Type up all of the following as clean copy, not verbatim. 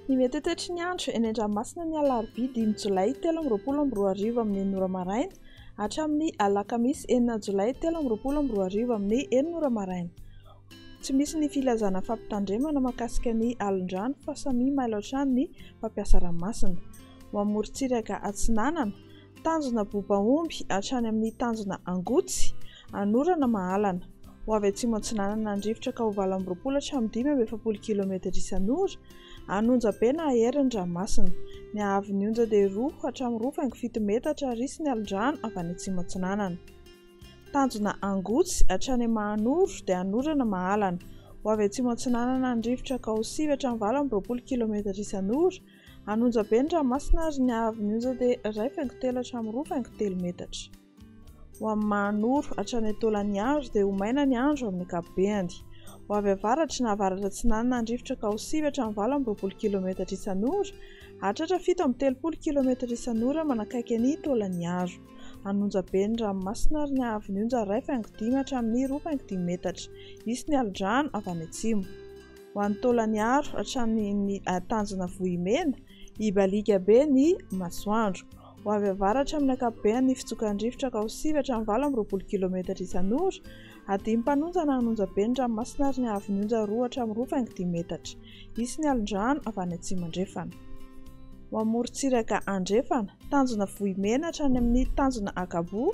Ny mety tetry ny andro eny Andranomasina ny Alarobia 5 Jolay 2024 amin'ny 9 maraina hatramin'ny Alakamisy 9 Jolay 2024 amin'ny 9 maraina. Tsy misy ny filazana fampitandremana mahakasika ny alin-drano fa samy mailo hatrany ny mpampiasa ranomasina. Mamorontsiraka Atsinanana, tanjona Bobaomby hatrany amin'ny tanjona Angotsy, anorana Mahalana. Ho avy atsimo Atsinanana andrivotra ka ho 20 km isan'ora, Anonjabena aherin'ny ranomasina. Ny ahavon'ny onja dia 2 hatramin'ny 2.7 metatra risy ny alin-drano avy any atsimo Atsinanana. Tanjona Angotsy hatrany Mahanoro dia anorana Mahalana. Ho avy atsimo Atsinanana andrivotra ka ho 9 hatramin'ny 20 km isan'ora, Anonjaben'ny ranomasina ary ny ahavon'ny onja dia 2.7 hatramin'ny 2.7 metatra. Ho amin'ny Mahanoro hatrany Taolagnaro dia ho maina ny andro amin'ny ankapobeny. Ho avy avaratra na avaratra Atsinanana andrivotra ka ho 9 hatramin'ny 20 km isan'ora, hatratra 7.30 km isan'ora manakaiky ny Taolagnaro. Anonjaben'ny ranomasina ary ny ahavon'ny onja 2.5 hatramin'ny 2.5 metatra isy ny alin-drano avy any atsimo. Ho an'ny Taolagnaro hatramin'ny tanjona Vohimena, Ibalika be ny masoandro. Ho avy avaratra amin'ny ankapobeny ny fitsokan-drivotra ka ho 9 hatramin'ny 20 km isan'ora, adimy mpanonja na Anonjaben'ny ranomasina ary ny ahavon'ny onja 2 hatramin'ny 2.5 metatra isy ny alin-drano avy any atsimo andrefana. Ho amorontsiraka andrefana, tanjona Vohimena hatrany amin'ny tanjona Akabo,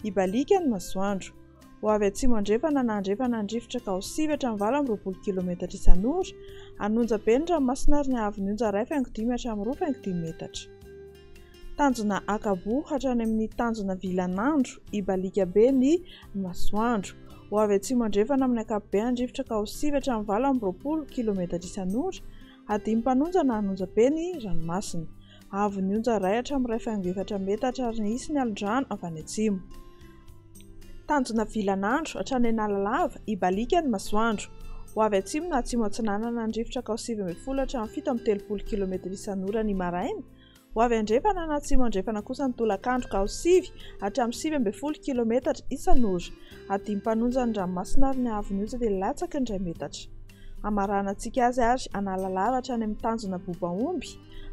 Ibalika ny masoandro. Ho avy atsimo andrefana na andrefana andrivotra ka ho 9 hatramin'ny 20 km isan'ora, Anonjaben'ny ranomasina ary ny ahavon'ny onja 2.5 hatramin'ny 2.5 metatra. Tanjona Akabo hatrany amin'ny tanjona Vilanandro, Ibalika be ny masoandro. Ho avy atsimo andrefana amin'ny ankapobeny andrivotra ka ho 9 hatramin'ny 20 km isan'ora, adimy mpanonja na Anonjabe ny ranomasina. Ahavon'ny onja 1 hatramin'ny 2.7 metatra ary ny isy ny alin-drano avy any atsimo. Tanjona Vilanandro hatrany Analalava, Ibalika ny masoandro. Ho avy atsimo na atsimo Atsinanana andrivotra ka ho 9.10 hatramin'ny 7.30 km isan'ora ny maraina. Ho avy andrefana na atsimo andrefana kosa ny tolakandro ka ho 9 hatramin'ny 9.10 km isan'ora, adimy mpanonja ny ranomasina ary ny ahavon'ny onja dia latsaky ny 2 metatra. Amaranantsika azy ary Analalava hatrany amin'ny tanjona Bobaomby,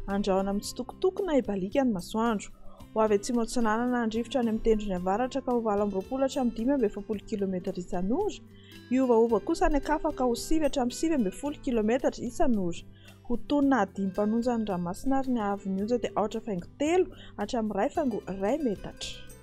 andrahona amin'ny tsitokotoko na Ibalika ny masoandro. Ho avy atsimo Atsinanana andrivotra any amin'ny tendrony avaratra ka ho 20 hatramin'ny 5.10 km isan'ora, iovaova kosa ny ankafa ka ho 9 hatramin'ny 9.10 km isan'ora. Ho tonina adimy mpanonja ny ranomasina ary ny ahavon'ny onja dia 2.3 hatramin'ny 2.1 metatra.